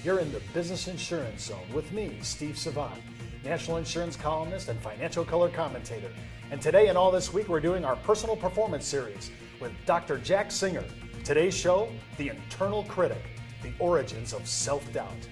You're in the Business Insurance Zone with me, Steve Savant, national insurance columnist and financial color commentator. And today and all this week, we're doing our personal performance series with Dr. Jack Singer. Today's show, The Internal Critic, the origins of self-doubt.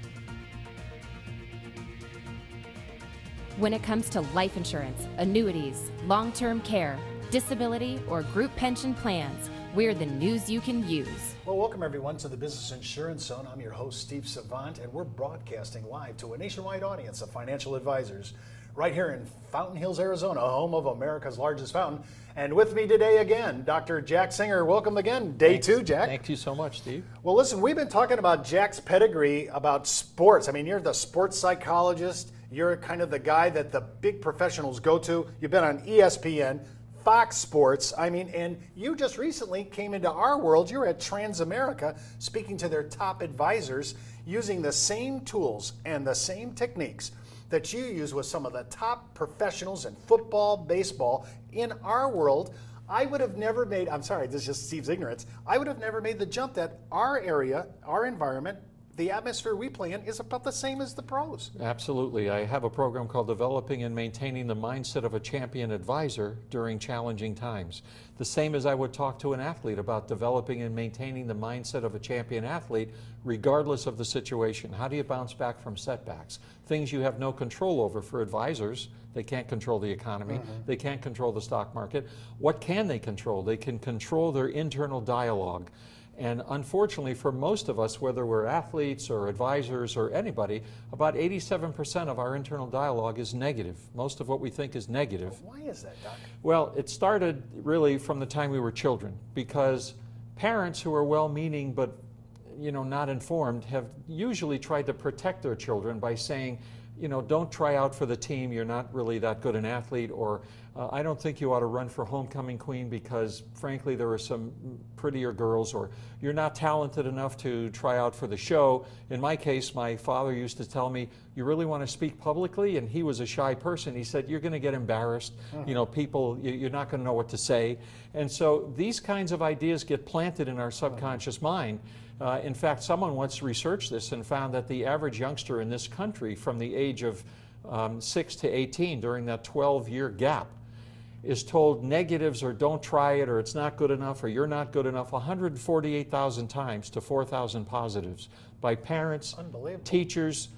When it comes to life insurance, annuities, long-term care, disability, or group pension plans, we're the news you can use. Well, welcome everyone to the Business Insurance Zone. I'm your host, Steve Savant, and we're broadcasting live to a nationwide audience of financial advisors right here in Fountain Hills, Arizona, home of America's largest fountain. And with me today again, Dr. Jack Singer. Welcome again. Day two, Jack. Thank you so much, Steve. Well, listen, we've been talking about Jack's pedigree about sports. I mean, you're the sports psychologist. You're kind of the guy that the big professionals go to. You've been on ESPN, Fox Sports, and you just recently came into our world. You're at Transamerica speaking to their top advisors using the same tools and the same techniques that you use with some of the top professionals in football, baseball in our world. I would have never made, I'm sorry, this is just Steve's ignorance, I would have never made the jump that our area, our environment, the atmosphere we play in is about the same as the pros. Absolutely. I have a program called Developing and Maintaining the Mindset of a Champion Advisor During Challenging Times. The same as I would talk to an athlete about developing and maintaining the mindset of a champion athlete regardless of the situation. How do you bounce back from setbacks? Things you have no control over for advisors. They can't control the economy. They can't control the stock market. What can they control? They can control their internal dialogue. And unfortunately, for most of us, whether we're athletes or advisors or anybody, about 87% of our internal dialogue is negative. Most of what we think is negative. Why is that, Doc? Well, it started really from the time we were children, because parents who are well-meaning but not informed have usually tried to protect their children by saying, don't try out for the team, you're not really that good an athlete, or I don't think you ought to run for homecoming queen because frankly there are some prettier girls, or you're not talented enough to try out for the show. In my case, my father used to tell me, you really want to speak publicly? And he was a shy person. He said, you're going to get embarrassed. People, you're not going to know what to say. And so these kinds of ideas get planted in our subconscious mind. In fact, someone once researched this and found that the average youngster in this country from the age of 6 to 18, during that 12-year gap, is told negatives or don't try it or it's not good enough or you're not good enough 148,000 times to 4,000 positives by parents, teachers,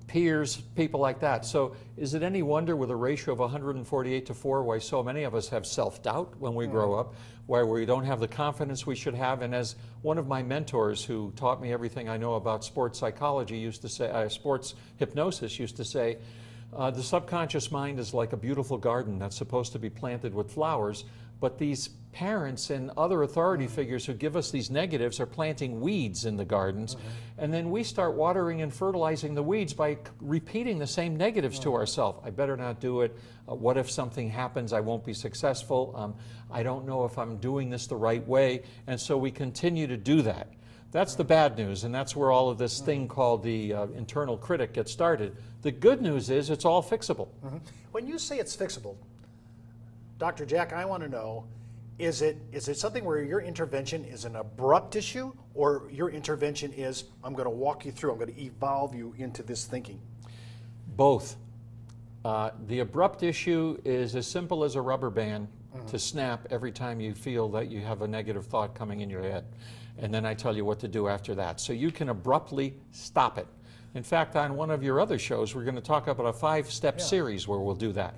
peers, people like that. So is it any wonder with a ratio of 148 to 4 why so many of us have self-doubt when we grow up, why we don't have the confidence we should have? And as one of my mentors who taught me everything I know about sports psychology used to say, sports hypnosis used to say, the subconscious mind is like a beautiful garden that's supposed to be planted with flowers, but these parents and other authority figures who give us these negatives are planting weeds in the gardens, and then we start watering and fertilizing the weeds by repeating the same negatives to ourselves. I better not do it. What if something happens? I won't be successful. I don't know if I'm doing this the right way, and so we continue to do that. That's the bad news, and that's where all of this thing called the internal critic gets started. The good news is it's all fixable. When you say it's fixable, Dr. Jack, I want to know, is it something where your intervention is an abrupt issue, or your intervention is, I'm going to walk you through, I'm going to evolve you into this thinking? Both. The abrupt issue is as simple as a rubber band to snap every time you feel that you have a negative thought coming in your head. And then I tell you what to do after that. So you can abruptly stop it. In fact, on one of your other shows, we're going to talk about a 5-step series where we'll do that.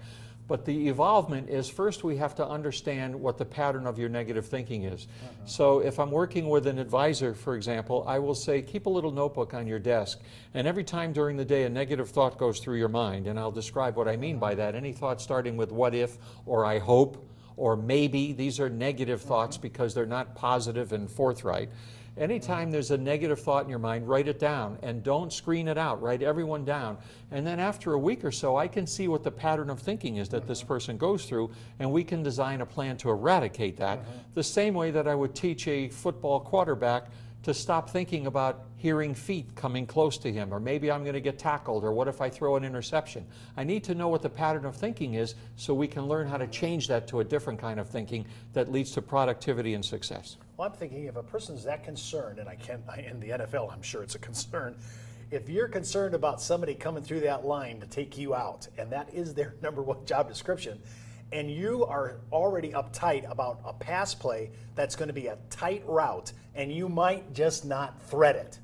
But the evolvement is, first we have to understand what the pattern of your negative thinking is. So if I'm working with an advisor, for example, I will say, keep a little notebook on your desk, and every time during the day a negative thought goes through your mind, and I'll describe what I mean by that. Any thought starting with what if, or I hope, or maybe, these are negative thoughts because they're not positive and forthright. Anytime there's a negative thought in your mind, write it down and don't screen it out. Write everyone down. And then after a week or so, I can see what the pattern of thinking is that this person goes through, and we can design a plan to eradicate that. The same way that I would teach a football quarterback to stop thinking about hearing feet coming close to him, or maybe I'm going to get tackled, or what if I throw an interception? I need to know what the pattern of thinking is so we can learn how to change that to a different kind of thinking that leads to productivity and success. Well, I'm thinking if a person's that concerned, and in the NFL, I'm sure it's a concern, if you're concerned about somebody coming through that line to take you out, and that is their #1 job description, and you are already uptight about a pass play that's going to be a tight route, and you might just not thread it.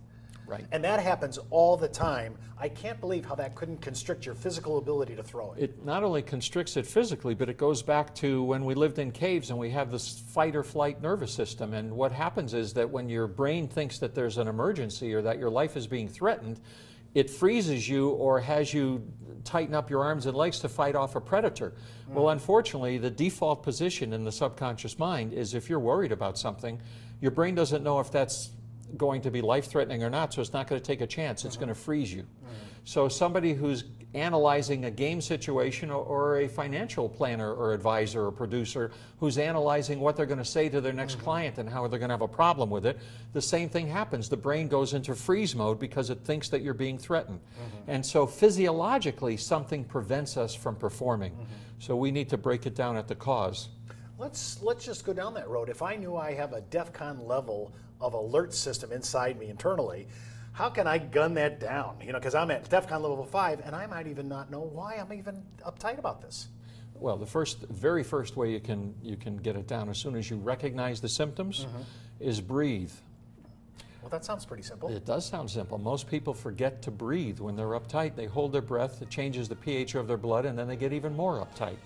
Right. And that happens all the time. I can't believe how that couldn't constrict your physical ability to throw it. It not only constricts it physically, but it goes back to when we lived in caves and we have this fight or flight nervous system. And what happens is that when your brain thinks that there's an emergency or that your life is being threatened, it freezes you or has you tighten up your arms and legs to fight off a predator. Well, unfortunately, the default position in the subconscious mind is if you're worried about something, your brain doesn't know if that's going to be life-threatening or not, so it's not going to take a chance. It's going to freeze you. So somebody who's analyzing a game situation, or a financial planner or advisor or producer who's analyzing what they're going to say to their next client and how they're going to have a problem with it, the same thing happens. The brain goes into freeze mode because it thinks that you're being threatened. And so physiologically, something prevents us from performing. So we need to break it down at the cause. Let's just go down that road. If I knew I have a DEFCON level of alert system inside me internally, how can I gun that down? You know, because I'm at DEFCON level 5, and I might even not know why I'm even uptight about this. Well, the very first way you can get it down as soon as you recognize the symptoms is breathe. Well, that sounds pretty simple. It does sound simple. Most people forget to breathe when they're uptight. They hold their breath, it changes the pH of their blood, and then they get even more uptight.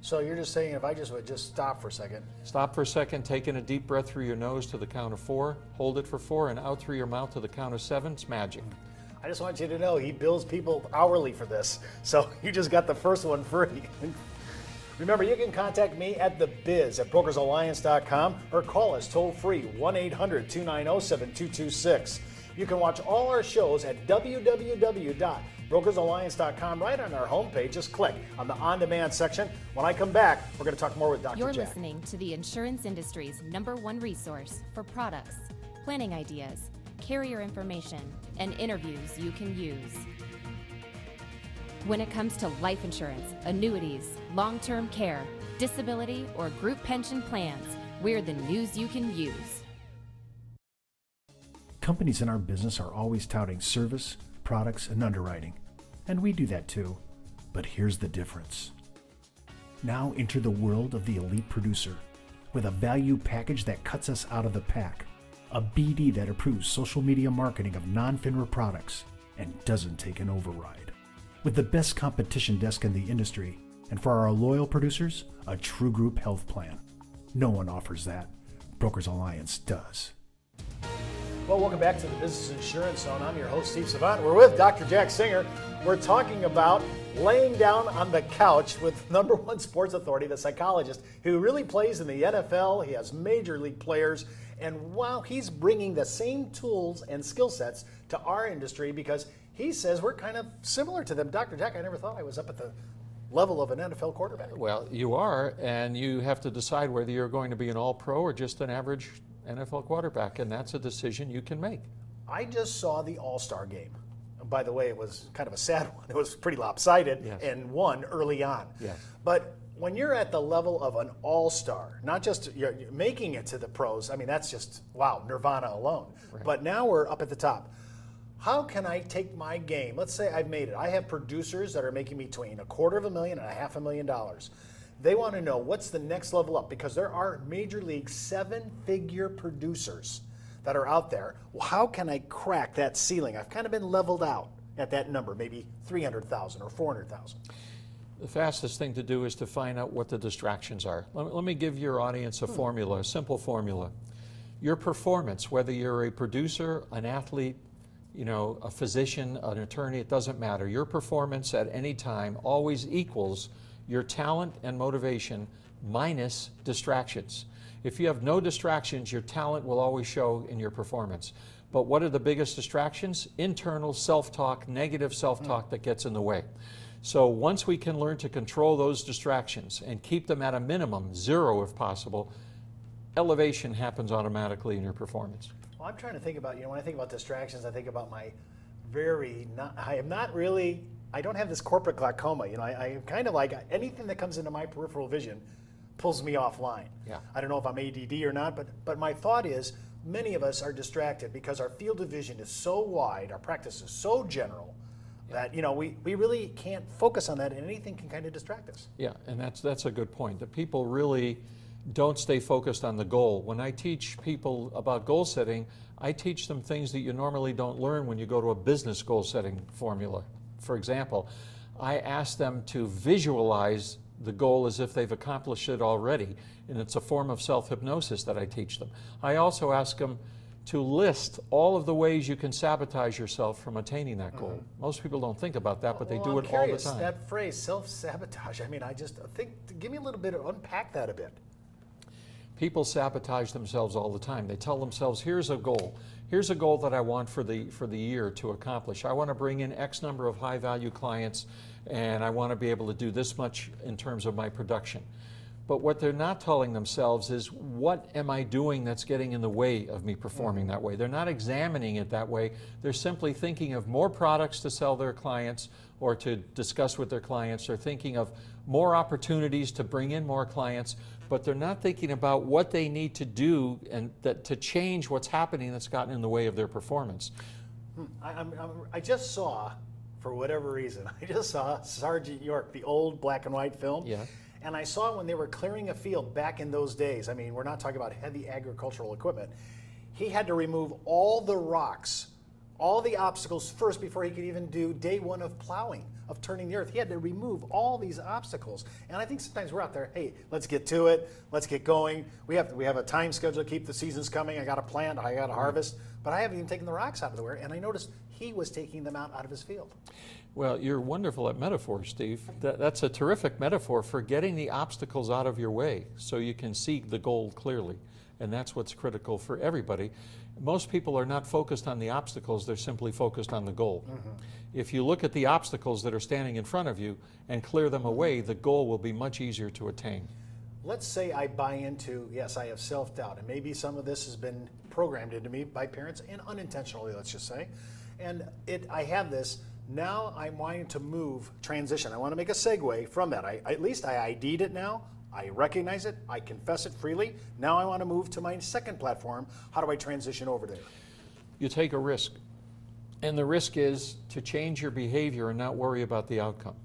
So you're just saying if I just would just stop for a second. Stop for a second, take in a deep breath through your nose to the count of 4, hold it for 4, and out through your mouth to the count of 7. It's magic. I just want you to know he bills people hourly for this, so you just got the first one free. Remember, you can contact me at thebiz@brokersalliance.com or call us toll free 1-800-290-7226. You can watch all our shows at www.brokersalliance.com right on our homepage. Just click on the on-demand section. When I come back, we're going to talk more with Dr. You're Jack. listening to the insurance industry's #1 resource for products, planning ideas, carrier information, and interviews you can use. When it comes to life insurance, annuities, long-term care, disability, or group pension plans, we're the news you can use. Companies in our business are always touting service, products, and underwriting. And we do that too. But here's the difference. Now enter the world of the elite producer with a value package that cuts us out of the pack. A BD that approves social media marketing of non-FINRA products and doesn't take an override. With the best competition desk in the industry, and for our loyal producers, a true group health plan. No one offers that. Brokers Alliance does. Well, welcome back to the Business Insurance Zone. I'm your host, Steve Savant. We're with Dr. Jack Singer. We're talking about laying down on the couch with #1 sports authority, the psychologist, who really plays in the NFL. He has major league players. And wow, he's bringing the same tools and skill sets to our industry because he says we're kind of similar to them. Dr. Jack, I never thought I was up at the level of an NFL quarterback. Well, you are, and you have to decide whether you're going to be an all-pro or just an average NFL quarterback, and that's a decision you can make. I just saw the All-Star game. By the way, it was kind of a sad one. It was pretty lopsided and won early on. Yes. But when you're at the level of an all-star, not just you're making it to the pros, I mean, that's just, wow, nirvana alone. Right. But now we're up at the top. How can I take my game? Let's say I've made it. I have producers that are making between $250,000 and $500,000. They want to know what's the next level up because there are major league 7-figure producers that are out there. Well, how can I crack that ceiling? I've kind of been leveled out at that number, maybe $300,000 or $400,000. The fastest thing to do is to find out what the distractions are. Let me give your audience a formula, a simple formula. Your performance, whether you're a producer, an athlete, you know, a physician, an attorney, it doesn't matter. Your performance at any time always equals your talent and motivation minus distractions. If you have no distractions, your talent will always show in your performance. But what are the biggest distractions? Internal self-talk, negative self-talk that gets in the way. So once we can learn to control those distractions and keep them at a minimum, 0 if possible, elevation happens automatically in your performance. Well, I'm trying to think about, when I think about distractions, I think about my I don't have this corporate glaucoma. I kind of like anything that comes into my peripheral vision pulls me offline. Yeah. I don't know if I'm ADD or not, but my thought is many of us are distracted because our field of vision is so wide, our practice is so general, that we really can't focus on that, and anything can kind of distract us. Yeah, and that's a good point. That people really don't stay focused on the goal. When I teach people about goal setting, I teach them things that you normally don't learn when you go to a business goal setting formula. For example, I ask them to visualize the goal as if they've accomplished it already, and it's a form of self-hypnosis that I teach them. I also ask them to list all of the ways you can sabotage yourself from attaining that goal. Most people don't think about that, but they do it all the time. That phrase, self-sabotage, I just think, give me a little bit, unpack that a bit. People sabotage themselves all the time. They tell themselves, here's a goal. Here's a goal that I want for the year to accomplish. I want to bring in X number of high-value clients, and I want to be able to do this much in terms of my production. But what they're not telling themselves is, what am I doing that's getting in the way of me performing that way? They're not examining it that way. They're simply thinking of more products to sell their clients or to discuss with their clients. They're thinking of more opportunities to bring in more clients, but they're not thinking about what they need to do and to change what's happening that's gotten in the way of their performance. I just saw, for whatever reason, Sergeant York, the old black and white film. Yeah. And I saw when they were clearing a field back in those days. We're not talking about heavy agricultural equipment. He had to remove all the rocks, all the obstacles first before he could even do day one of plowing, of turning the earth. He had to remove all these obstacles. And I think sometimes we're out there, hey, let's get to it, let's get going. We have a time schedule to keep the seasons coming. I got to plant, I got to harvest, but I haven't even taken the rocks out of the way. And I noticed he was taking them out of his field. Well, you're wonderful at metaphors, Steve. That's a terrific metaphor for getting the obstacles out of your way so you can see the goal clearly. And that's what's critical for everybody. Most people are not focused on the obstacles, they're simply focused on the goal. If you look at the obstacles that are standing in front of you and clear them away, the goal will be much easier to attain. Let's say I buy into, yes, I have self-doubt, and maybe some of this has been programmed into me by parents, and unintentionally, let's just say. And I have this. Now I'm wanting to transition. I want to make a segue from that. At least I ID'd it now. I recognize it. I confess it freely. Now I want to move to my second platform. How do I transition over there? You take a risk. And the risk is to change your behavior and not worry about the outcome.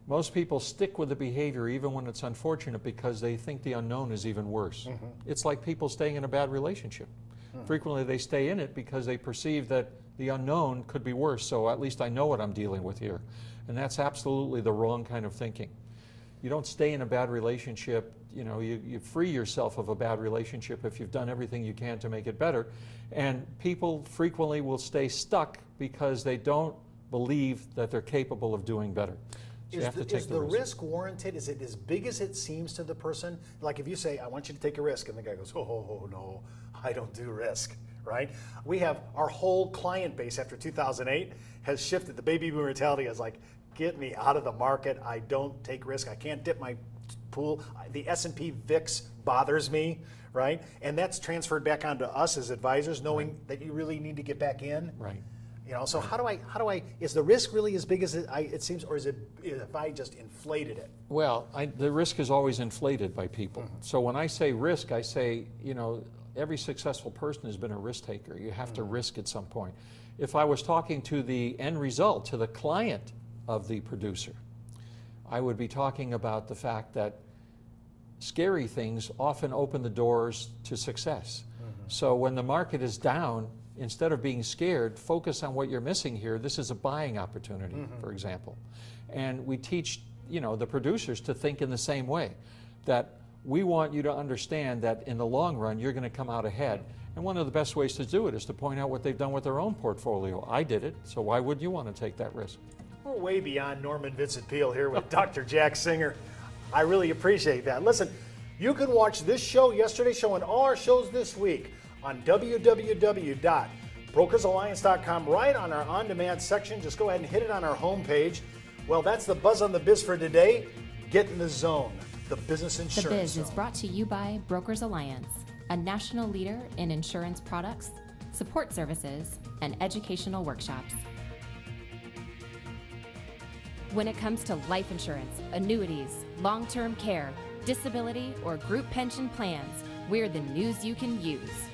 Most people stick with the behavior even when it's unfortunate because they think the unknown is even worse. It's like people staying in a bad relationship. Frequently they stay in it because they perceive that the unknown could be worse, so at least I know what I'm dealing with here. And that's absolutely the wrong kind of thinking. You don't stay in a bad relationship, you free yourself of a bad relationship if you've done everything you can to make it better. And people frequently will stay stuck because they don't believe that they're capable of doing better. So you have to take the risk warranted? Is it as big as it seems to the person? Like if you say, I want you to take a risk, and the guy goes, oh no, I don't do risk, right? We have our whole client base after 2008 has shifted. The baby boomer mentality is like, get me out of the market. I don't take risk. I can't dip my pool. The S&P VIX bothers me, right? And that's transferred back onto us as advisors, knowing that you really need to get back in. Right. So how do I, is the risk really as big as it seems, or is it, if I just inflated it? Well, the risk is always inflated by people. So when I say risk, I say, every successful person has been a risk taker. You have to risk at some point. If I was talking to the end result, to the client of the producer, I would be talking about the fact that scary things often open the doors to success. So when the market is down, instead of being scared, focus on what you're missing here. This is a buying opportunity, for example. And we teach, the producers to think in the same way, that we want you to understand that in the long run, you're going to come out ahead. And one of the best ways to do it is to point out what they've done with their own portfolio. I did it, so why would you want to take that risk? We're way beyond Norman Vincent Peale here with Dr. Jack Singer. I really appreciate that. Listen, you can watch this show, yesterday's show, and all our shows this week on www.brokersalliance.com, right on our on-demand section. Just go ahead and hit it on our homepage. Well, that's the Buzz on the Biz for today. Get in the zone, the business insurance The Biz zone. is brought to you by Brokers Alliance. a national leader in insurance products, support services, and educational workshops. When it comes to life insurance, annuities, long-term care, disability, or group pension plans, we're the news you can use.